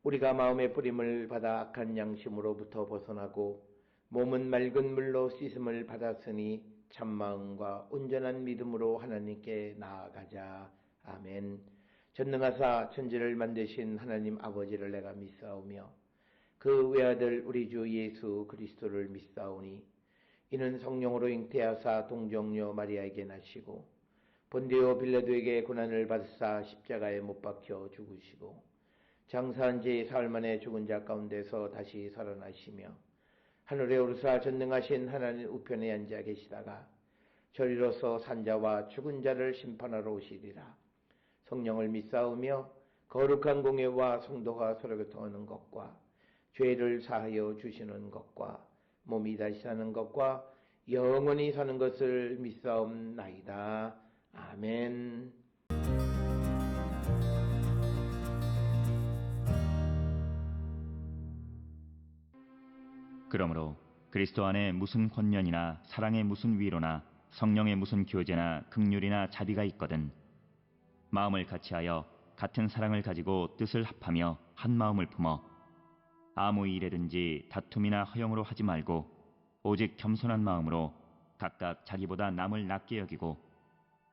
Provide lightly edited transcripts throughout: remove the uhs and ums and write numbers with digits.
우리가 마음의 뿌림을 받아 악한 양심으로부터 벗어나고 몸은 맑은 물로 씻음을 받았으니 참마음과 온전한 믿음으로 하나님께 나아가자. 아멘. 전능하사 천지를 만드신 하나님 아버지를 내가 믿사오며 그 외아들 우리 주 예수 그리스도를 믿사오니 이는 성령으로 잉태하사 동정녀 마리아에게 나시고 본디오 빌라도에게 고난을 받으사 십자가에 못 박혀 죽으시고 장사한 지 사흘 만에 죽은 자 가운데서 다시 살아나시며 하늘에 오르사 전능하신 하나님 우편에 앉아 계시다가 저리로서 산자와 죽은 자를 심판하러 오시리라. 성령을 믿사오며 거룩한 공예와 성도가 서로 교통하는 것과 죄를 사하여 주시는 것과 몸이 다시 사는 것과 영원히 사는 것을 믿사옵나이다. 아멘. 그러므로 그리스도 안에 무슨 권면이나 사랑의 무슨 위로나 성령의 무슨 교제나 긍휼이나 자비가 있거든 마음을 같이하여 같은 사랑을 가지고 뜻을 합하며 한 마음을 품어 아무 일에든지 다툼이나 허영으로 하지 말고 오직 겸손한 마음으로 각각 자기보다 남을 낫게 여기고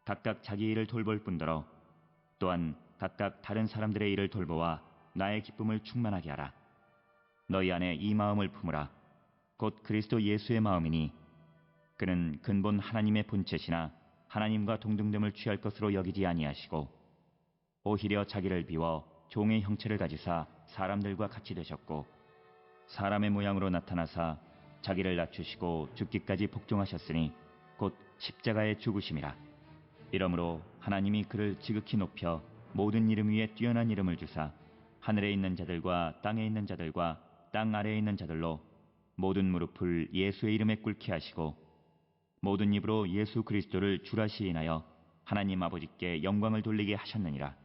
각각 자기 일을 돌볼 뿐더러 또한 각각 다른 사람들의 일을 돌보아 나의 기쁨을 충만하게 하라. 너희 안에 이 마음을 품으라. 곧 그리스도 예수의 마음이니 그는 근본 하나님의 본체시나 하나님과 동등됨을 취할 것으로 여기지 아니하시고 오히려 자기를 비워 종의 형체를 가지사 사람들과 같이 되셨고 사람의 모양으로 나타나사 자기를 낮추시고 죽기까지 복종하셨으니 곧 십자가에 죽으심이라. 이러므로 하나님이 그를 지극히 높여 모든 이름 위에 뛰어난 이름을 주사 하늘에 있는 자들과 땅에 있는 자들과 땅 아래에 있는 자들로 모든 무릎을 예수의 이름에 꿇게 하시고 모든 입으로 예수 그리스도를 주라 시인하여 하나님 아버지께 영광을 돌리게 하셨느니라.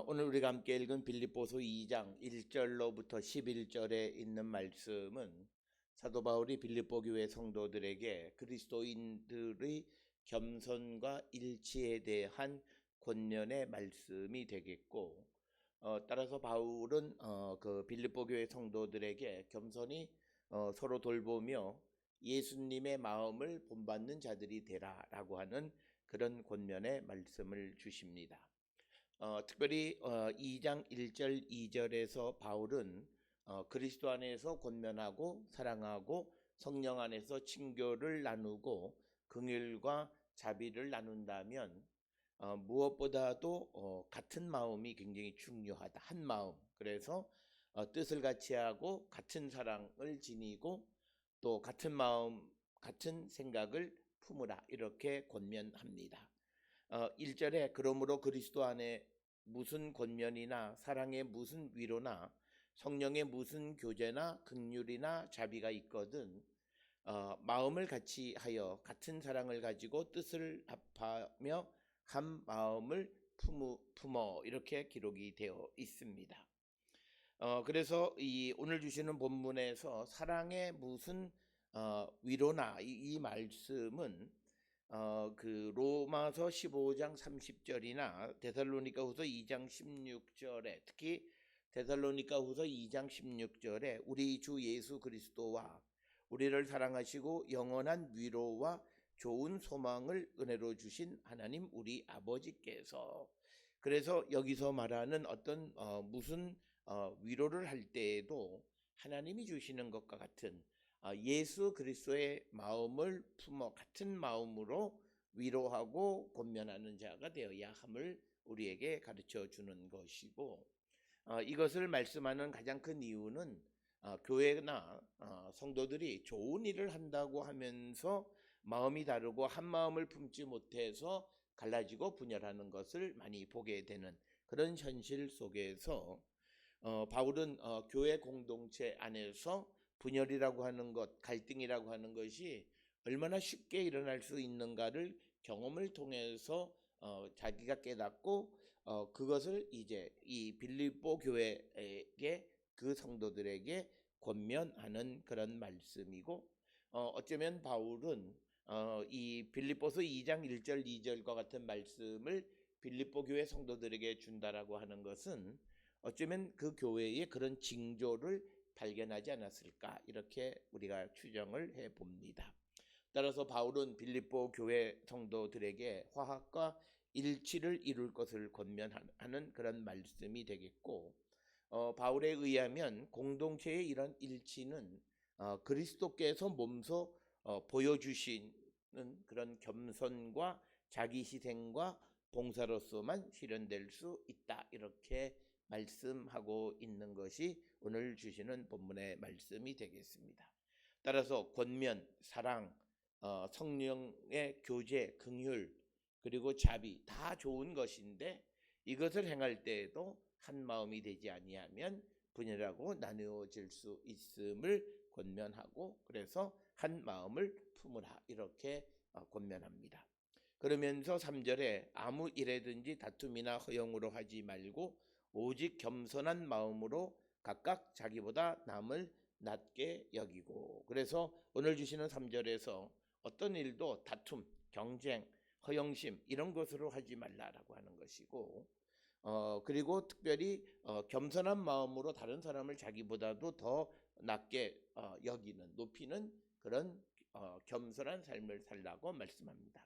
오늘 우리가 함께 읽은 빌립보서 2장 1절로부터 11절에 있는 말씀은 사도 바울이 빌립보 교회 성도들에게 그리스도인들의 겸손과 일치에 대한 권면의 말씀이 되겠고, 따라서 바울은 그 빌립보 교회 성도들에게 겸손히 서로 돌보며 예수님의 마음을 본받는 자들이 되라라고 하는 그런 권면의 말씀을 주십니다. 특별히 2장 1절 2절에서 바울은 그리스도 안에서 권면하고 사랑하고 성령 안에서 친교를 나누고 긍휼과 자비를 나눈다면 무엇보다도 같은 마음이 굉장히 중요하다. 한 마음. 그래서 뜻을 같이 하고 같은 사랑을 지니고 또 같은 마음, 같은 생각을 품으라. 이렇게 권면합니다. 1절에 그러므로 그리스도 안에 무슨 권면이나 사랑의 무슨 위로나 성령의 무슨 교제나 긍휼이나 자비가 있거든 마음을 같이 하여 같은 사랑을 가지고 뜻을 합하며 한 마음을 품어 이렇게 기록이 되어 있습니다. 그래서 이 오늘 주시는 본문에서 사랑의 무슨 위로나 이 말씀은 그 로마서 15장 30절이나 데살로니가후서 2장 16절에 특히 데살로니가후서 2장 16절에 우리 주 예수 그리스도와 우리를 사랑하시고 영원한 위로와 좋은 소망을 은혜로 주신 하나님 우리 아버지께서 그래서 여기서 말하는 어떤 무슨 위로를 할 때에도 하나님이 주시는 것과 같은 예수 그리스도의 마음을 품어 같은 마음으로 위로하고 권면하는 자가 되어야 함을 우리에게 가르쳐 주는 것이고 이것을 말씀하는 가장 큰 이유는 교회나 성도들이 좋은 일을 한다고 하면서 마음이 다르고 한 마음을 품지 못해서 갈라지고 분열하는 것을 많이 보게 되는 그런 현실 속에서 바울은 교회 공동체 안에서 분열이라고 하는 것, 갈등이라고 하는 것이 얼마나 쉽게 일어날 수 있는가를 경험을 통해서 자기가 깨닫고 그것을 이제 이 빌립보 교회에게 그 성도들에게 권면하는 그런 말씀이고 어쩌면 바울은 이 빌립보서 2장 1절 2절과 같은 말씀을 빌립보 교회 성도들에게 준다라고 하는 것은 어쩌면 그 교회의 그런 징조를 발견하지 않았을까, 이렇게 우리가 추정을 해 봅니다. 따라서 바울은 빌립보 교회 성도들에게 화합과 일치를 이룰 것을 권면하는 그런 말씀이 되겠고, 바울에 의하면 공동체의 이런 일치는 그리스도께서 몸소 보여주시는 그런 겸손과 자기 희생과 봉사로서만 실현될 수 있다, 이렇게 말씀하고 있는 것이 오늘 주시는 본문의 말씀이 되겠습니다. 따라서 권면, 사랑, 성령의 교제, 긍휼, 그리고 자비 다 좋은 것인데 이것을 행할 때에도 한 마음이 되지 아니하면 분열하고 나누어질 수 있음을 권면하고, 그래서 한 마음을 품으라, 이렇게 권면합니다. 그러면서 3절에 아무 일에든지 다툼이나 허영으로 하지 말고 오직 겸손한 마음으로 각각 자기보다 남을 낮게 여기고, 그래서 오늘 주시는 3절에서 어떤 일도 다툼, 경쟁, 허영심 이런 것으로 하지 말라라고 하는 것이고, 그리고 특별히 겸손한 마음으로 다른 사람을 자기보다도 더 낮게 여기는, 높이는 그런 겸손한 삶을 살라고 말씀합니다.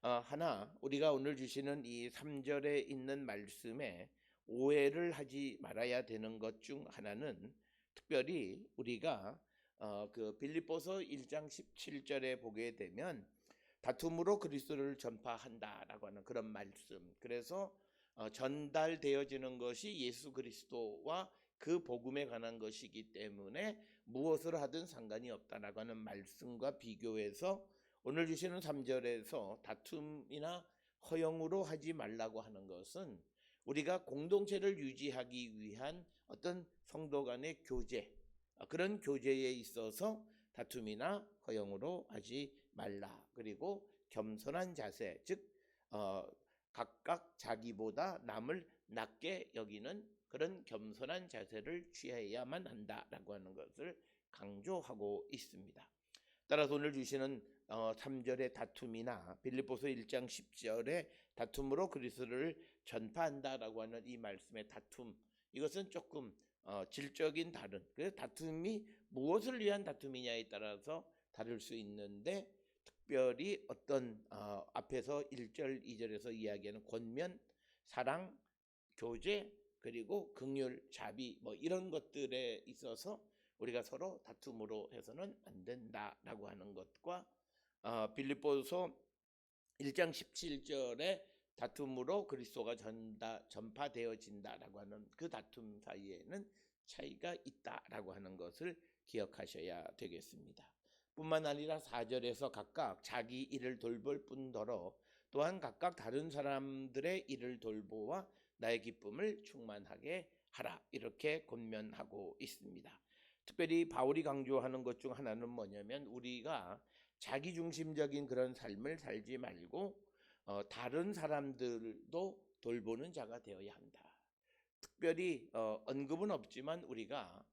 하나, 우리가 오늘 주시는 이 3절에 있는 말씀에 오해를 하지 말아야 되는 것 중 하나는, 특별히 우리가 그 빌립보서 1장 17절에 보게 되면 다툼으로 그리스도를 전파한다라고 하는 그런 말씀, 그래서 전달되어지는 것이 예수 그리스도와 그 복음에 관한 것이기 때문에 무엇을 하든 상관이 없다라고 하는 말씀과 비교해서 오늘 주시는 3절에서 다툼이나 허영으로 하지 말라고 하는 것은 우리가 공동체를 유지하기 위한 어떤 성도 간의 교제, 그런 교제에 있어서 다툼이나 허영으로 하지 말라. 그리고 겸손한 자세, 즉 각각 자기보다 남을 낮게 여기는 그런 겸손한 자세를 취해야만 한다라고 하는 것을 강조하고 있습니다. 따라서 오늘 주시는 3절의 다툼이나 빌립보서 1장 10절의 다툼으로 그리스도를 전파한다라고 하는 이 말씀의 다툼, 이것은 조금 질적인 다른, 그 다툼이 무엇을 위한 다툼이냐에 따라서 다를 수 있는데, 특별히 어떤 앞에서 1절 2절에서 이야기하는 권면, 사랑, 교제, 그리고 긍휼, 자비 뭐 이런 것들에 있어서 우리가 서로 다툼으로 해서는 안 된다라고 하는 것과 빌립보서 1장 17절에 다툼으로 그리스도가 전파되어진다라고 하는 그 다툼 사이에는 차이가 있다라고 하는 것을 기억하셔야 되겠습니다. 뿐만 아니라 4절에서 각각 자기 일을 돌볼 뿐더러 또한 각각 다른 사람들의 일을 돌보아 나의 기쁨을 충만하게 하라, 이렇게 권면하고 있습니다. 특별히 바울이 강조하는 것 중 하나는 뭐냐면, 우리가 자기중심적인 그런 삶을 살지 말고 다른 사람들도 돌보는 자가 되어야 한다. 특별히 언급은 없지만 우리가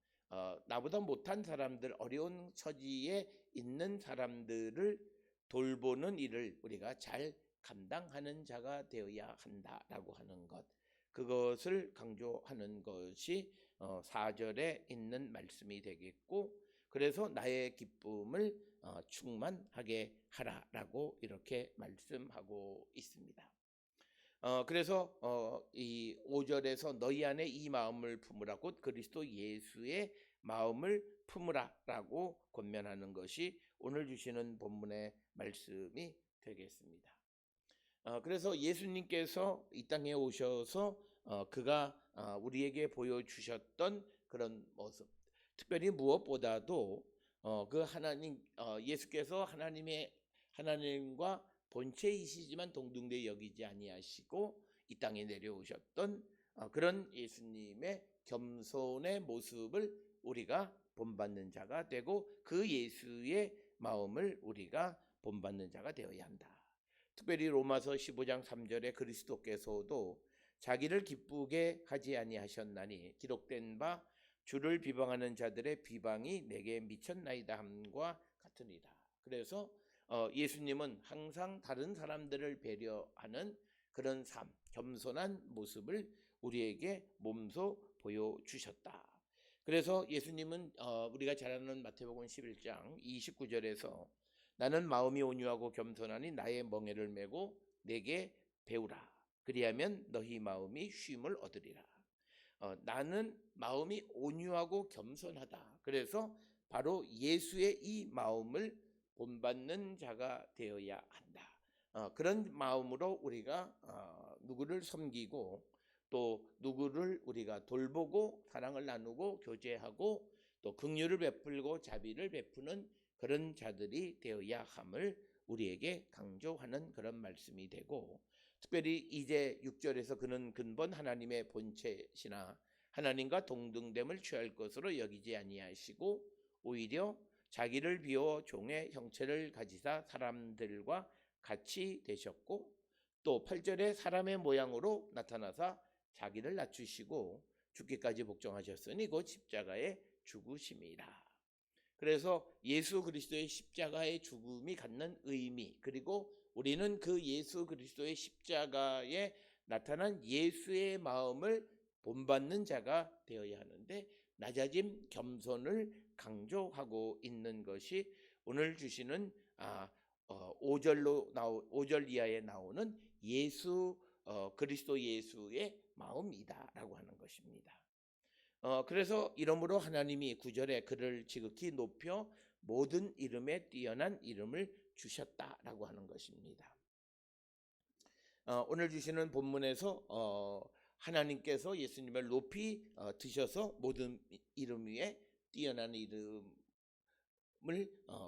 나보다 못한 사람들, 어려운 처지에 있는 사람들을 돌보는 일을 우리가 잘 감당하는 자가 되어야 한다라고 하는 것, 그것을 강조하는 것이 4절에 있는 말씀이 되겠고, 그래서 나의 기쁨을 충만하게 하라라고 이렇게 말씀하고 있습니다. 그래서 이 5절에서 너희 안에 이 마음을 품으라, 곧 그리스도 예수의 마음을 품으라라고 권면하는 것이 오늘 주시는 본문의 말씀이 되겠습니다. 그래서 예수님께서 이 땅에 오셔서 그가 우리에게 보여주셨던 그런 모습, 특별히 무엇보다도 그 하나님, 예수께서 하나님과 본체이시지만 동등되이 여기지 아니하시고 이 땅에 내려오셨던 그런 예수님의 겸손의 모습을 우리가 본받는 자가 되고, 그 예수의 마음을 우리가 본받는 자가 되어야 한다. 특별히 로마서 15장 3절에 그리스도께서도 자기를 기쁘게 하지 아니하셨나니 기록된 바 주를 비방하는 자들의 비방이 내게 미쳤나이다 함과 같으니라. 그래서 예수님은 항상 다른 사람들을 배려하는 그런 삶, 겸손한 모습을 우리에게 몸소 보여주셨다. 그래서 예수님은 우리가 잘 아는 마태복음 11장 29절에서 나는 마음이 온유하고 겸손하니 나의 멍에를 메고 내게 배우라. 그리하면 너희 마음이 쉼을 얻으리라. 나는 마음이 온유하고 겸손하다. 그래서 바로 예수의 이 마음을 본받는 자가 되어야 한다. 그런 마음으로 우리가 누구를 섬기고 또 누구를 우리가 돌보고 사랑을 나누고 교제하고 또 긍휼을 베풀고 자비를 베푸는 그런 자들이 되어야 함을 우리에게 강조하는 그런 말씀이 되고, 특별히 이제 6절에서 그는 근본 하나님의 본체시나 하나님과 동등됨을 취할 것으로 여기지 아니하시고 오히려 자기를 비워 종의 형체를 가지사 사람들과 같이 되셨고, 또 8절에 사람의 모양으로 나타나사 자기를 낮추시고 죽기까지 복종하셨으니 곧 십자가에 죽으심이라. 그래서 예수 그리스도의 십자가의 죽음이 갖는 의미, 그리고 우리는 그 예수 그리스도의 십자가에 나타난 예수의 마음을 본받는 자가 되어야 하는데, 낮아짐, 겸손을 강조하고 있는 것이 오늘 주시는 5절 이하에 나오는 예수 그리스도 예수의 마음이다라고 하는 것입니다. 그래서 이러므로 하나님이 9절에 그를 지극히 높여 모든 이름에 뛰어난 이름을 주셨다라고 하는 것입니다. 오늘 주시는 본문에서 하나님께서 예수님을 높이 드셔서 모든 이름 위에 뛰어난 이름을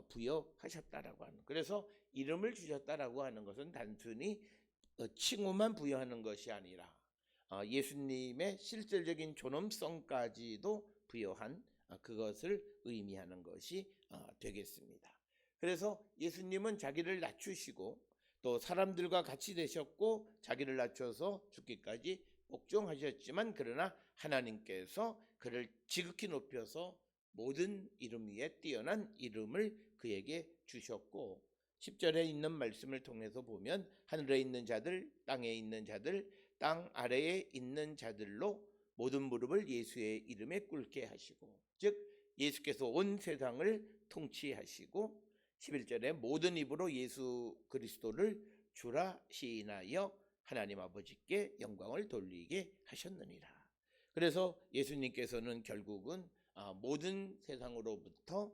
부여하셨다라고 하는. 그래서 이름을 주셨다라고 하는 것은 단순히 칭호만 부여하는 것이 아니라 예수님의 실질적인 존엄성까지도 부여한 그것을 의미하는 것이 되겠습니다. 그래서 예수님은 자기를 낮추시고 또 사람들과 같이 되셨고 자기를 낮춰서 죽기까지 복종하셨지만, 그러나 하나님께서 그를 지극히 높여서 모든 이름 위에 뛰어난 이름을 그에게 주셨고, 10절에 있는 말씀을 통해서 보면 하늘에 있는 자들, 땅에 있는 자들, 땅 아래에 있는 자들로 모든 무릎을 예수의 이름에 꿇게 하시고, 즉 예수께서 온 세상을 통치하시고, 11절에 모든 입으로 예수 그리스도를 주라 시인하여 하나님 아버지께 영광을 돌리게 하셨느니라. 그래서 예수님께서는 결국은 모든 세상으로부터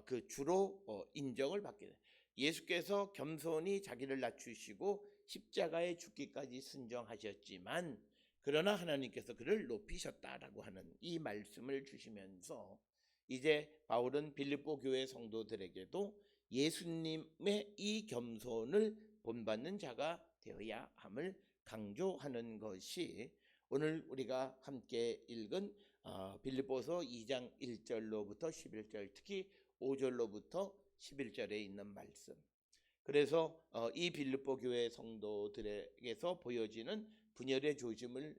그 주로 인정을 받게 돼요. 예수께서 겸손히 자기를 낮추시고 십자가에 죽기까지 순종하셨지만, 그러나 하나님께서 그를 높이셨다라고 하는 이 말씀을 주시면서 이제 바울은 빌립보 교회 성도들에게도 예수님의 이 겸손을 본받는 자가 되어야 함을 강조하는 것이 오늘 우리가 함께 읽은 빌립보서 2장 1절로부터 11절, 특히 5절로부터 11절에 있는 말씀. 그래서 이 빌립보 교회 성도들에게서 보여지는 분열의 조짐을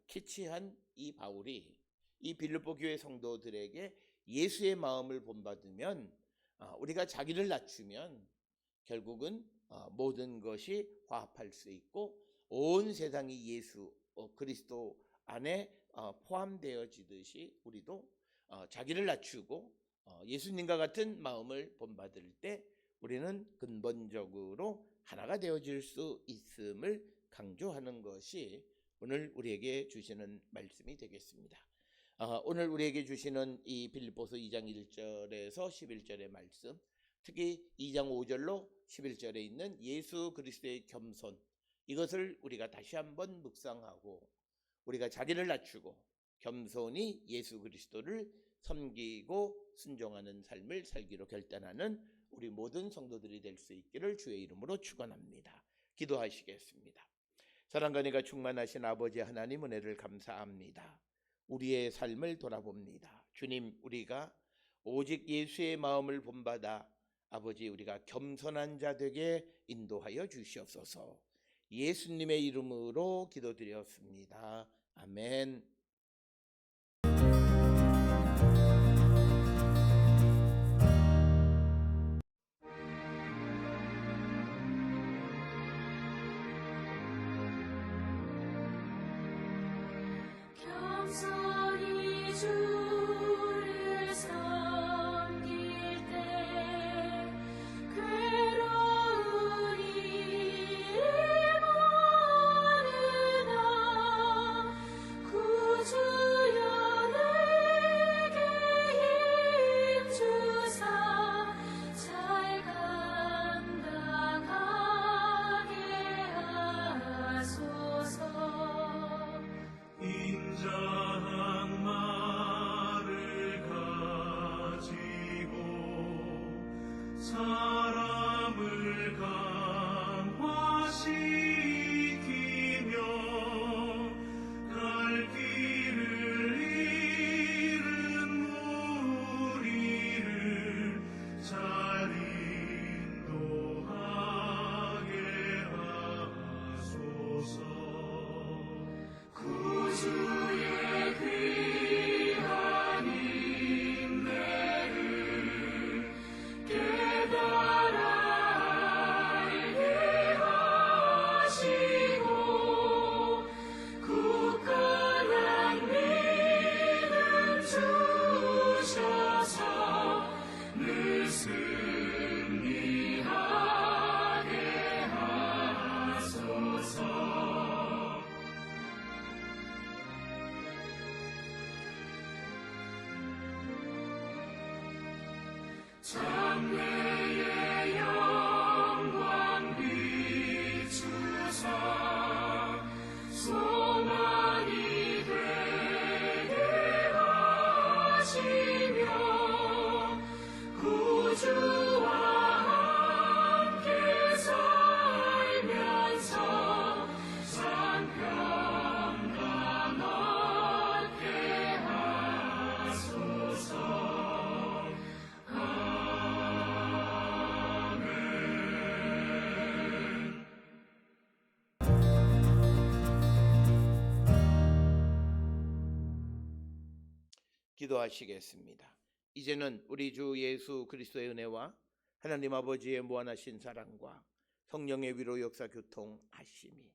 캐치한 이 바울이 이 빌립보 교회 성도들에게 예수의 마음을 본받으면, 우리가 자기를 낮추면 결국은 모든 것이 화합할 수 있고 온 세상이 예수 그리스도 안에 포함되어지듯이 우리도 자기를 낮추고 예수님과 같은 마음을 본받을 때 우리는 근본적으로 하나가 되어질 수 있음을 강조하는 것이 오늘 우리에게 주시는 말씀이 되겠습니다. 오늘 우리에게 주시는 이 빌립보서 2장 1절에서 11절의 말씀, 특히 2장 5절로 11절에 있는 예수 그리스도의 겸손, 이것을 우리가 다시 한번 묵상하고 우리가 자기를 낮추고 겸손히 예수 그리스도를 섬기고 순종하는 삶을 살기로 결단하는 우리 모든 성도들이 될 수 있기를 주의 이름으로 축원합니다. 기도하시겠습니다. 사랑과 은혜가 충만하신 아버지 하나님, 은혜를 감사합니다. 우리의 삶을 돌아봅니다. 주님, 우리가 오직 예수의 마음을 본받아 아버지 우리가 겸손한 자 되게 인도하여 주시옵소서. 예수님의 이름으로 기도드렸습니다. 아멘. 사람을 강화시키며 갈 길을 잃은 우리를 잘 인도하게 하소서. 구주의 귀한 인내를 깨달아 알게 하시고 굳건한 믿음 주셔서 늘 승리하게 하소서. 장래의 영광 비추사 소망이 되게 하시며 구주와 함께 살면서 산 평강 얻게 하소서. 기도하시겠습니다. 이제는 우리 주 예수 그리스도의 은혜와 하나님 아버지의 무한하신 사랑과 성령의 위로 역사 교통하심이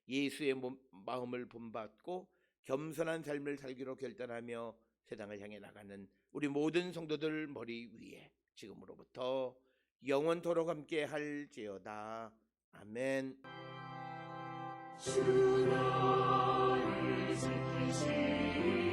예수의 마음을 본받고 겸손한 삶을 살기로 결단하며 세상을 향해 나가는 우리 모든 성도들 머리 위에 지금으로부터 영원토록 함께 할지어다. 아멘. 주 너를 지키시리